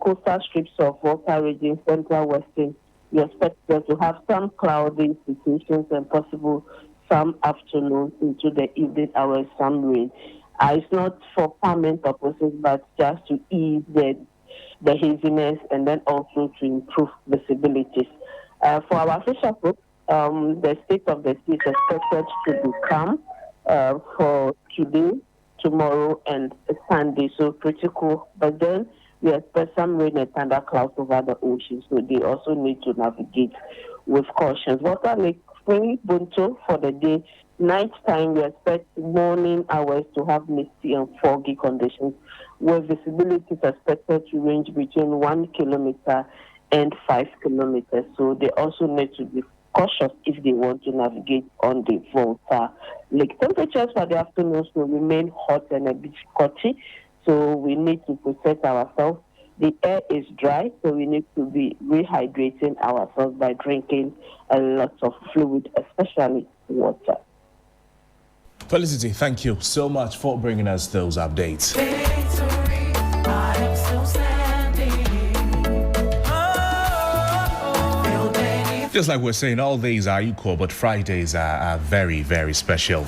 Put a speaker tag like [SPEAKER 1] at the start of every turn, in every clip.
[SPEAKER 1] coastal strips of Volta region, central western, we expect there to have some cloudy situations and possible some afternoon into the evening hours, some rain. It's not for permanent purposes, but just to ease the haziness and then also to improve visibility. For our fisher folks, the state of the sea is expected to be calm for today, tomorrow, and Sunday, so pretty cool. But then we expect some rain and thunder clouds over the ocean, so they also need to navigate with caution. Water Lake Free Bunto for the day. Night time, we expect morning hours to have misty and foggy conditions, where visibility is expected to range between 1 kilometer and 5 kilometers. So they also need to be cautious if they want to navigate on the Volta Lake. Temperatures for the afternoons will remain hot and a bit scotchy, so we need to protect ourselves. The air is dry, so we need to be rehydrating ourselves by drinking a lot of fluid, especially water.
[SPEAKER 2] Felicity, thank you so much for bringing us those updates.
[SPEAKER 3] Victory, I am still standing.
[SPEAKER 2] Just like we're saying, all days are equal, but Fridays are very, very special.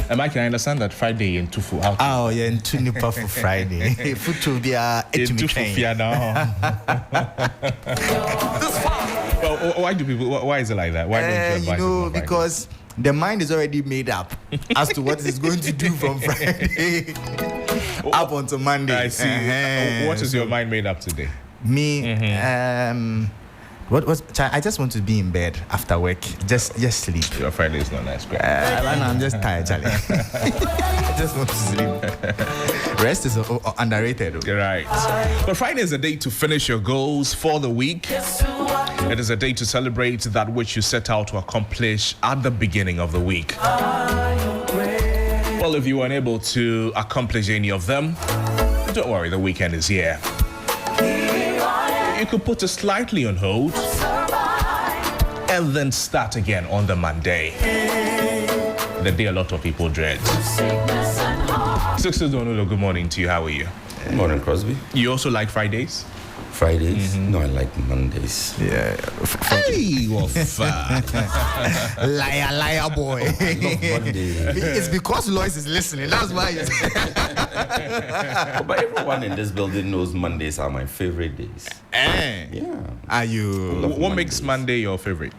[SPEAKER 2] And Mike, I understand that Friday in Tufu out.
[SPEAKER 4] Oh, yeah, in Tunipa for Friday. Food to be a
[SPEAKER 2] Tufu now. Why is it like that? Why don't you advise people
[SPEAKER 4] because the mind is already made up as to what it's going to do from Friday up until Monday.
[SPEAKER 2] I see. What is your mind made up today?
[SPEAKER 4] Me, I just want to be in bed after work. Just sleep.
[SPEAKER 2] Your Friday is not nice, great.
[SPEAKER 4] I'm just tired, Charlie. I just want to sleep. Rest is underrated.
[SPEAKER 2] Right. But Friday is a day to finish your goals for the week. It is a day to celebrate that which you set out to accomplish at the beginning of the week. Well, if you were unable to accomplish any of them, don't worry, the weekend is here. You could put it slightly on hold and then start again on the Monday. The day a lot of people dread. Sixtus Ullo, good morning to you. How are you?
[SPEAKER 5] Good morning, Crosby.
[SPEAKER 2] You also like Fridays?
[SPEAKER 5] Fridays? No, I like Mondays.
[SPEAKER 4] Yeah.
[SPEAKER 2] Hey,
[SPEAKER 4] liar, boy.
[SPEAKER 5] I love Mondays.
[SPEAKER 4] It's because Lois is listening. That's why.
[SPEAKER 5] But everyone in this building knows Mondays are my favorite days. Yeah.
[SPEAKER 4] Are you?
[SPEAKER 2] What makes Monday your favorite?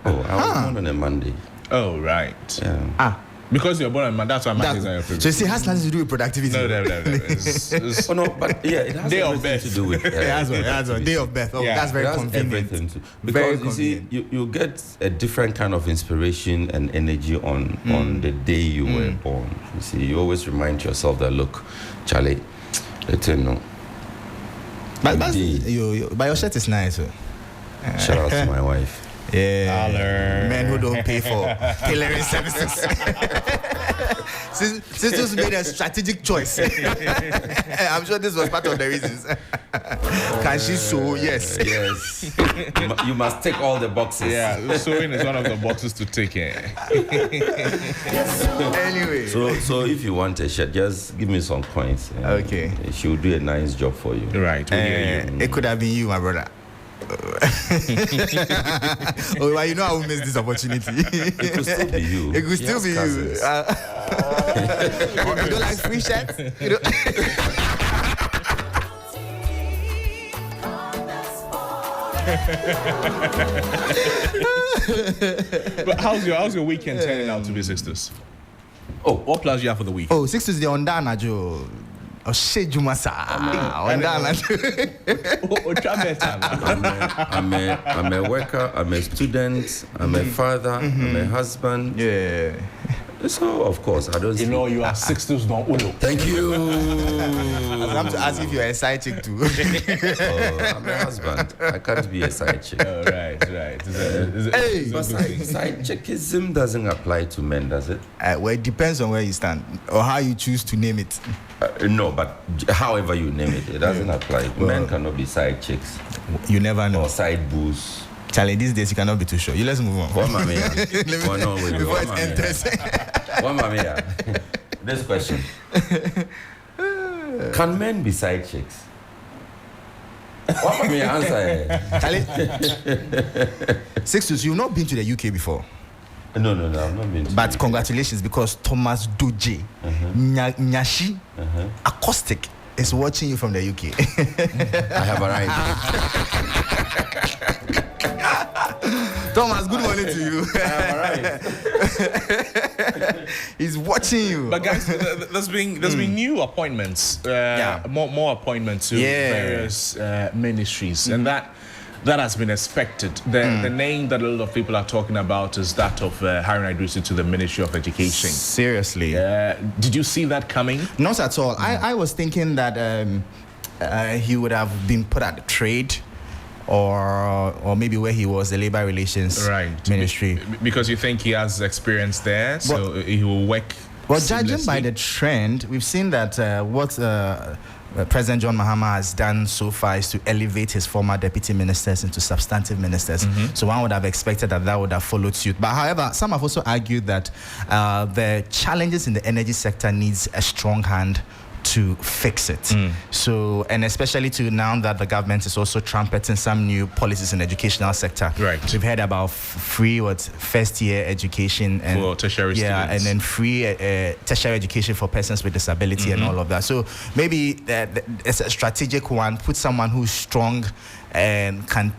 [SPEAKER 5] Oh, I was born on a Monday.
[SPEAKER 2] Oh, right.
[SPEAKER 5] Yeah.
[SPEAKER 2] Because you're born on Monday, that's why Mondays are your favorite.
[SPEAKER 4] So you see, it has nothing to do with productivity.
[SPEAKER 2] No. It's
[SPEAKER 5] Oh no, but yeah, it has
[SPEAKER 2] day of
[SPEAKER 5] everything
[SPEAKER 2] birth
[SPEAKER 5] to do with
[SPEAKER 4] it has one. Day of birth. Oh,
[SPEAKER 2] Yeah.
[SPEAKER 4] that's very
[SPEAKER 5] it has
[SPEAKER 4] convenient.
[SPEAKER 5] everything to
[SPEAKER 4] Very
[SPEAKER 5] because you see, you get a different kind of inspiration and energy on the day you were born. You see, you always remind yourself that look, Charlie, let you know.
[SPEAKER 4] But your shirt is nice.
[SPEAKER 5] Shout out to my wife.
[SPEAKER 4] Yeah,
[SPEAKER 2] Holler.
[SPEAKER 4] men who don't pay for tailoring services. Sisters made a strategic choice. I'm sure this was part of the reasons. Can she sew? Yes.
[SPEAKER 5] Yes. You must tick all the boxes.
[SPEAKER 2] Yeah, sewing is one of the boxes to tick.
[SPEAKER 4] Anyway.
[SPEAKER 5] So if you want a shirt, just give me some coins.
[SPEAKER 4] Okay.
[SPEAKER 5] She will do a nice job for you.
[SPEAKER 2] Right, we hear you.
[SPEAKER 4] It could have been you, my brother. Oh, well, you know I will miss this opportunity.
[SPEAKER 5] It could still be you.
[SPEAKER 4] It could still be you. You don't like free shirts? You know?
[SPEAKER 2] But how's your weekend turning out to be, Sixtus? Oh, what plans do you have for the week?
[SPEAKER 4] Oh, Sixtus the Ondana Joe. Oh, shit, Jumasa. Ondana.
[SPEAKER 5] I'm a worker, I'm a student, I'm a father, I'm a husband.
[SPEAKER 4] Yeah.
[SPEAKER 5] So, of course, I don't
[SPEAKER 2] You know, you are Sixtus Ullo.
[SPEAKER 5] Thank you.
[SPEAKER 4] I have to ask if you're a side chick too.
[SPEAKER 5] Oh, I'm a husband. I can't be a side chick.
[SPEAKER 2] Oh, right.
[SPEAKER 4] Hey,
[SPEAKER 5] But side chickism doesn't apply to men, does it?
[SPEAKER 4] well, it depends on where you stand or how you choose to name it.
[SPEAKER 5] No, but however you name it, it doesn't apply. Men cannot be side chicks
[SPEAKER 4] You never know.
[SPEAKER 5] or side boos.
[SPEAKER 4] Charlie, these days you cannot be too sure. Let's move on.
[SPEAKER 5] Before
[SPEAKER 4] Before it enters.
[SPEAKER 5] This question. Can men be side chicks? What for me answer?
[SPEAKER 4] Sixtus, you've not been to the UK before.
[SPEAKER 5] No, I've not been.
[SPEAKER 4] But congratulations, because Thomas Doje Nyashi Acoustic is watching you from the UK.
[SPEAKER 5] I have arrived.
[SPEAKER 4] Thomas, good morning to you.
[SPEAKER 5] I have arrived.
[SPEAKER 4] He's watching you.
[SPEAKER 2] But guys, there's been new appointments, more appointments to various ministries, and that has been expected. The name that a lot of people are talking about is that of Harun Idrisi to the Ministry of Education.
[SPEAKER 4] Seriously?
[SPEAKER 2] Did you see that coming?
[SPEAKER 4] Not at all. I was thinking that he would have been put at the trade, or maybe where he was, the Labor Relations Ministry.
[SPEAKER 2] Because you think he has experience there, so he will work.
[SPEAKER 4] Well, judging by the trend, we've seen that what President John Mahama has done so far is to elevate his former deputy ministers into substantive ministers. So one would have expected that would have followed suit. But however, some have also argued that the challenges in the energy sector needs a strong hand to fix it. So, and especially to now that the government is also trumpeting some new policies in the educational sector.
[SPEAKER 2] Right.
[SPEAKER 4] We've heard about free first year education and
[SPEAKER 2] for tertiary students.
[SPEAKER 4] and then free tertiary education for persons with disability and all of that. So maybe it's a strategic one. Put someone who's strong and can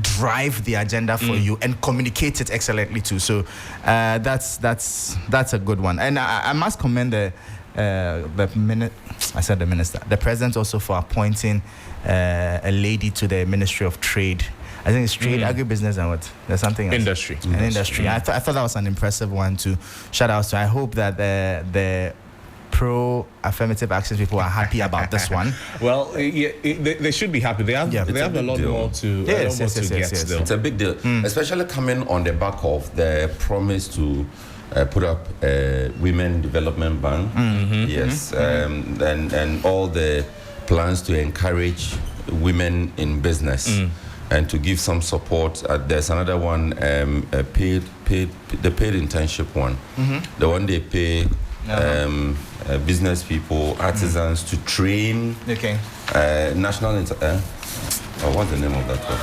[SPEAKER 4] drive the agenda for you and communicate it excellently too. So that's a good one. And I must commend the president also for appointing a lady to the Ministry of Trade. I think it's trade, agribusiness, and what? There's something else.
[SPEAKER 2] Industry.
[SPEAKER 4] An industry. I thought that was an impressive one to shout out to. I hope that the pro-affirmative action people are happy about this one.
[SPEAKER 2] Well, they should be happy. They have a lot more to get still.
[SPEAKER 5] It's a big deal, especially coming on the back of the promise to put up a women development bank. Yes, and all the plans to encourage women in business and to give some support. There's another one, the paid internship one. The one they pay business people, artisans to train. National. What's the name of that one?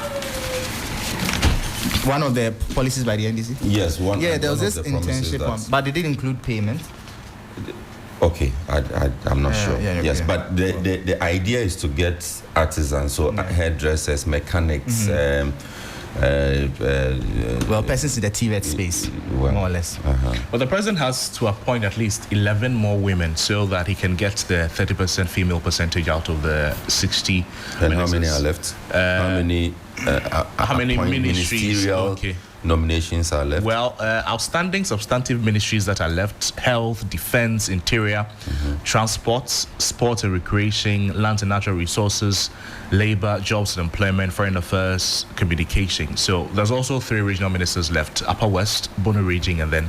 [SPEAKER 4] One of the policies by the NDC?
[SPEAKER 5] Yes, one.
[SPEAKER 4] Yeah, there was
[SPEAKER 5] one
[SPEAKER 4] this internship one, but they did include payment.
[SPEAKER 5] Okay, I'm not sure. Yes, but the idea is to get artisans, so hairdressers, mechanics,
[SPEAKER 4] persons in the TVET space, more or less.
[SPEAKER 2] Well, the president has to appoint at least 11 more women so that he can get the 30% female percentage out of the 60.
[SPEAKER 5] And how many are left?
[SPEAKER 2] How many ministries?
[SPEAKER 5] Nominations are left?
[SPEAKER 2] Well, outstanding substantive ministries that are left: health, defense, interior, transport, sport and recreation, land and natural resources, labor, jobs and employment, foreign affairs, communication. So there's also 3 regional ministers left: Upper West, Bono region, and then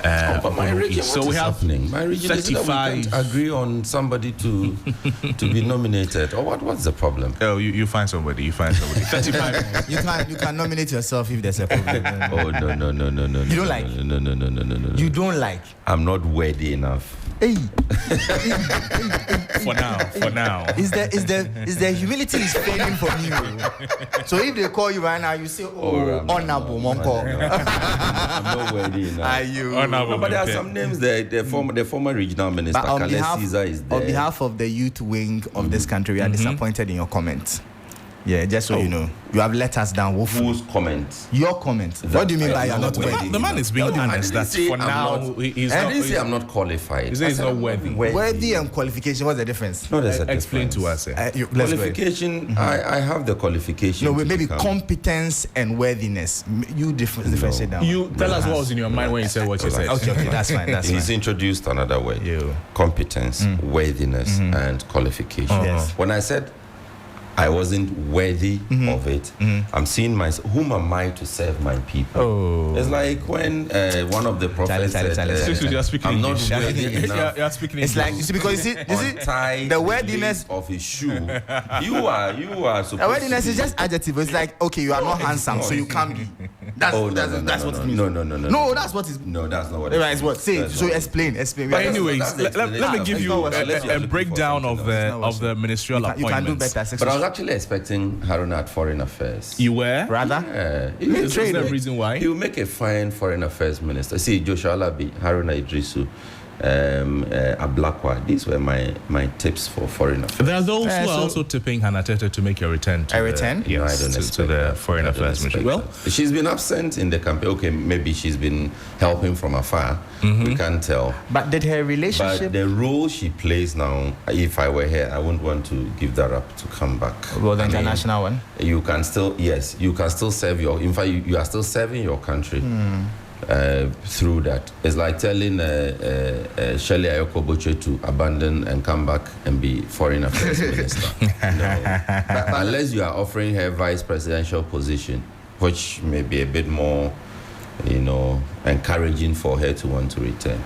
[SPEAKER 5] but my region,
[SPEAKER 2] so we have
[SPEAKER 5] happening? My region
[SPEAKER 2] 35.
[SPEAKER 5] Is that we can't agree on somebody to be nominated, or what's the problem?
[SPEAKER 2] Oh, you find somebody. You find somebody. 35.
[SPEAKER 4] You can nominate yourself if there's a problem.
[SPEAKER 5] Oh no.
[SPEAKER 4] You don't like?
[SPEAKER 5] No.
[SPEAKER 4] You don't like?
[SPEAKER 5] I'm not worthy enough.
[SPEAKER 4] Hey.
[SPEAKER 2] For now.
[SPEAKER 4] Is the humility is fading from you? So if they call you right now, you say, honorable Monko.
[SPEAKER 5] I'm not worthy enough.
[SPEAKER 4] Are you?
[SPEAKER 5] No, but there are some names there. The former regional minister, Kale Caesar, is there.
[SPEAKER 4] On behalf of the youth wing of this country, we are disappointed in your comments. Yeah, just so you know. You have let us down.
[SPEAKER 5] Whose comment?
[SPEAKER 4] Your comment. What do you mean by you're not worthy?
[SPEAKER 2] The man is being honest that for now he's not.
[SPEAKER 5] I didn't say I'm not qualified.
[SPEAKER 2] He says he's not worthy.
[SPEAKER 4] Worthy and qualification, what's the difference?
[SPEAKER 5] No, there's a
[SPEAKER 2] Explain
[SPEAKER 5] difference.
[SPEAKER 2] to us.
[SPEAKER 5] Qualification, I have the qualification.
[SPEAKER 4] No, maybe competence and worthiness. You differentiate down.
[SPEAKER 2] You tell us what was in your mind when you said what you said.
[SPEAKER 4] Okay, that's fine.
[SPEAKER 5] He's introduced another way. Competence, worthiness, and qualification.
[SPEAKER 4] Yes.
[SPEAKER 5] When I said I wasn't worthy of it, I'm seeing myself, whom am I to serve my people? It's like when one of the prophets said, I'm not worthy enough.
[SPEAKER 2] You're speaking
[SPEAKER 4] it's like, you see, because you see the worthiness
[SPEAKER 5] of his shoe. You are supposed
[SPEAKER 4] the worthiness is just adjective. It's like, okay, you are not handsome, so you can't be. That's what it means. No, that's what is.
[SPEAKER 5] No, that's not what it
[SPEAKER 4] is. What? Say, so explain.
[SPEAKER 2] But anyways, let me give you a breakdown of the ministerial appointments.
[SPEAKER 4] You can do better.
[SPEAKER 5] But I was actually expecting Haruna at Foreign Affairs.
[SPEAKER 2] You were?
[SPEAKER 4] Rather?
[SPEAKER 2] Is there a reason why?
[SPEAKER 5] He will make a fine Foreign Affairs minister. See, Joshua Alabi, Haruna Idrisu, Ablakwa. These were my tips for Foreign Affairs.
[SPEAKER 2] There are those who are also tipping Hannah Tete to make a return.
[SPEAKER 4] A return?
[SPEAKER 5] No, I don't
[SPEAKER 2] to
[SPEAKER 5] expect
[SPEAKER 2] the
[SPEAKER 5] that.
[SPEAKER 2] Foreign
[SPEAKER 5] I don't
[SPEAKER 2] Affairs
[SPEAKER 5] expect
[SPEAKER 2] Ministry. Well,
[SPEAKER 5] that. She's been absent in the campaign. Okay, maybe she's been helping from afar. We can't tell.
[SPEAKER 4] But did her relationship...
[SPEAKER 5] But the role she plays now, if I were her, I wouldn't want to give that up to come back.
[SPEAKER 4] Well, the
[SPEAKER 5] I mean,
[SPEAKER 4] international one?
[SPEAKER 5] you can still, yes, you can still serve your, in fact, you are still serving your country through that. It's like telling Shirley Ayoko Boche to abandon and come back and be Foreign Affairs Minister. No. Unless you are offering her vice presidential position, which may be a bit more, encouraging for her to want to return.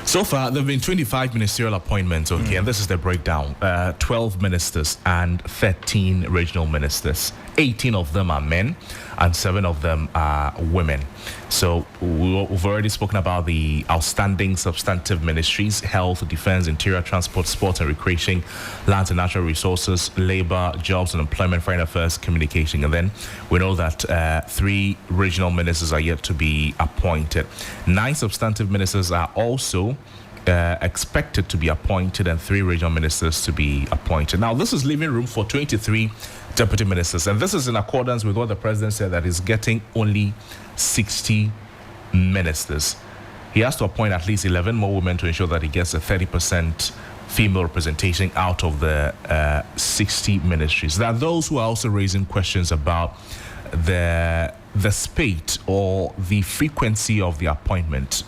[SPEAKER 2] so far, there have been 25 ministerial appointments, and this is the breakdown. 12 ministers and 13 regional ministers. 18 of them are men and 7 of them are women. So we've already spoken about the outstanding substantive ministries: health, defense, interior, transport, sports and recreation, lands and natural resources, labor, jobs and employment, foreign affairs, communication. And then we know that 3 regional ministers are yet to be appointed. 9 substantive ministers are also expected to be appointed, and 3 regional ministers to be appointed. Now, this is leaving room for 23 deputy ministers, and this is in accordance with what the president said, that he's getting only 60 ministers. He has to appoint at least 11 more women to ensure that he gets a 30% female representation out of the 60 ministries. There are those who are also raising questions about the spate or the frequency of the appointment.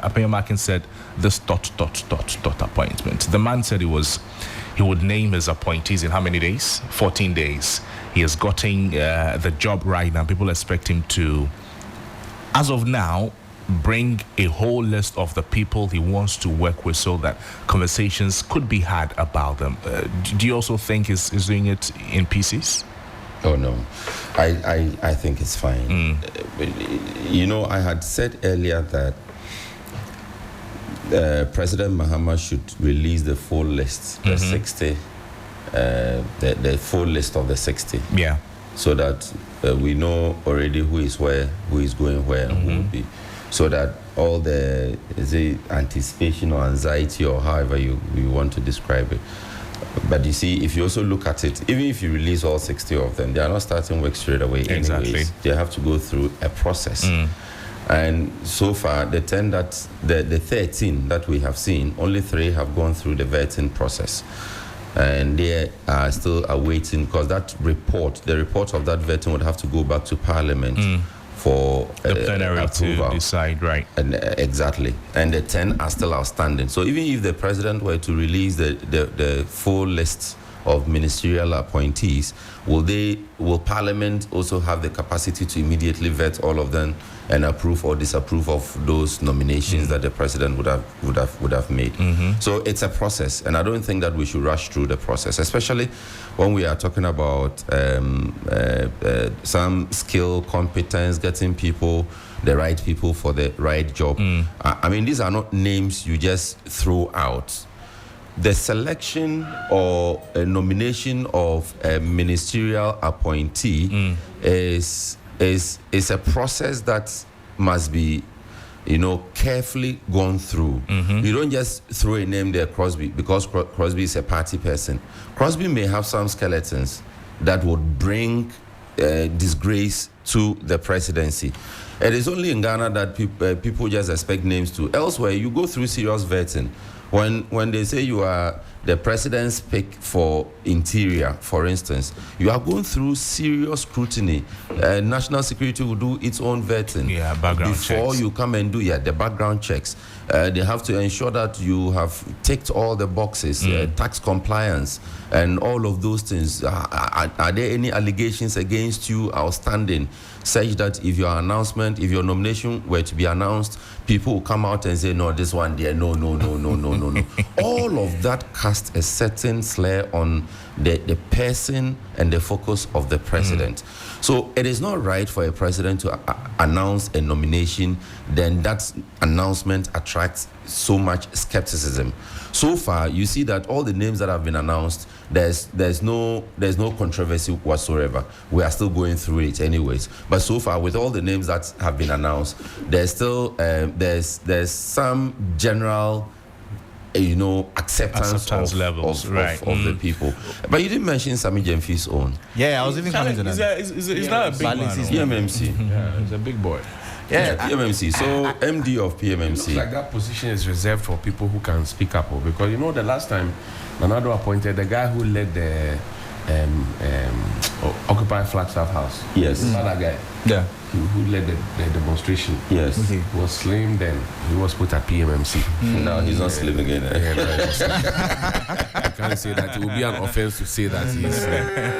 [SPEAKER 2] Apeyamakin said this ... appointment. The man said he would name his appointees in how many days? 14 days. He has gotten the job right now. People expect him to, as of now, bring a whole list of the people he wants to work with so that conversations could be had about them. Do you also think he's doing it in pieces?
[SPEAKER 5] Oh, no. I think it's fine. I had said earlier that President Mahama should release the full list, the 60, the full list of the 60.
[SPEAKER 2] Yeah.
[SPEAKER 5] So that we know already who is where, who is going where, and who will be. So that all the anticipation or anxiety or however you want to describe it. But you see, if you also look at it, even if you release all 60 of them, they are not starting work straight away.
[SPEAKER 2] Exactly.
[SPEAKER 5] Anyways. They have to go through a process. And so far, the 13 that we have seen, only 3 have gone through the vetting process. And they are still awaiting, because the report of that vetting would have to go back to Parliament for
[SPEAKER 2] the plenary
[SPEAKER 5] approval.
[SPEAKER 2] To decide, right?
[SPEAKER 5] And exactly. And the 10 are still outstanding. So even if the president were to release the full list of ministerial appointees, will Parliament also have the capacity to immediately vet all of them and approve or disapprove of those nominations that the president would have made? So it's a process, and I don't think that we should rush through the process, especially when we are talking about some skill, competence, getting the right people for the right job. I mean, these are not names you just throw out. The selection or a nomination of a ministerial appointee is a process that must be, carefully gone through. You don't just throw a name there, Crosby, because Crosby is a party person. Crosby may have some skeletons that would bring disgrace to the presidency. It is only in Ghana that people just expect names to. Elsewhere, you go through serious vetting. When they say you are the president's pick for interior, for instance, you are going through serious scrutiny. National security will do its own vetting
[SPEAKER 2] background
[SPEAKER 5] before
[SPEAKER 2] checks.
[SPEAKER 5] You come and do the background checks. They have to ensure that you have ticked all the boxes, tax compliance, and all of those things. Are there any allegations against you outstanding, such that if your nomination were to be announced, people will come out and say, no, this one there, no. All of that cast a certain slur on the person and the focus of the president. So it is not right for a president to announce a nomination, then that announcement attracts so much skepticism. So far, you see that all the names that have been announced, there's no controversy whatsoever. We are still going through it anyways. But so far, with all the names that have been announced, there's still there's some general acceptance
[SPEAKER 2] levels
[SPEAKER 5] of
[SPEAKER 2] right.
[SPEAKER 5] the people. But you didn't mention Sami Jemfi's own.
[SPEAKER 4] Yeah, I was even coming to that.
[SPEAKER 2] Is that a big man?
[SPEAKER 5] PMMC.
[SPEAKER 6] Yeah, he's a big boy.
[SPEAKER 5] Yeah, PMMC. So MD of PMMC.
[SPEAKER 6] Looks like that position is reserved for people who can speak up, because the last time Nanado appointed the guy who led the Occupy Flagstaff House.
[SPEAKER 5] Yes.
[SPEAKER 6] That guy.
[SPEAKER 4] Yeah.
[SPEAKER 6] Who led the demonstration.
[SPEAKER 5] Yes.
[SPEAKER 4] Okay.
[SPEAKER 6] He was slim then. He was put at PMMC.
[SPEAKER 5] No, he's not slim again.
[SPEAKER 6] Yeah, no, I can't say that. It would be an offense to say that he's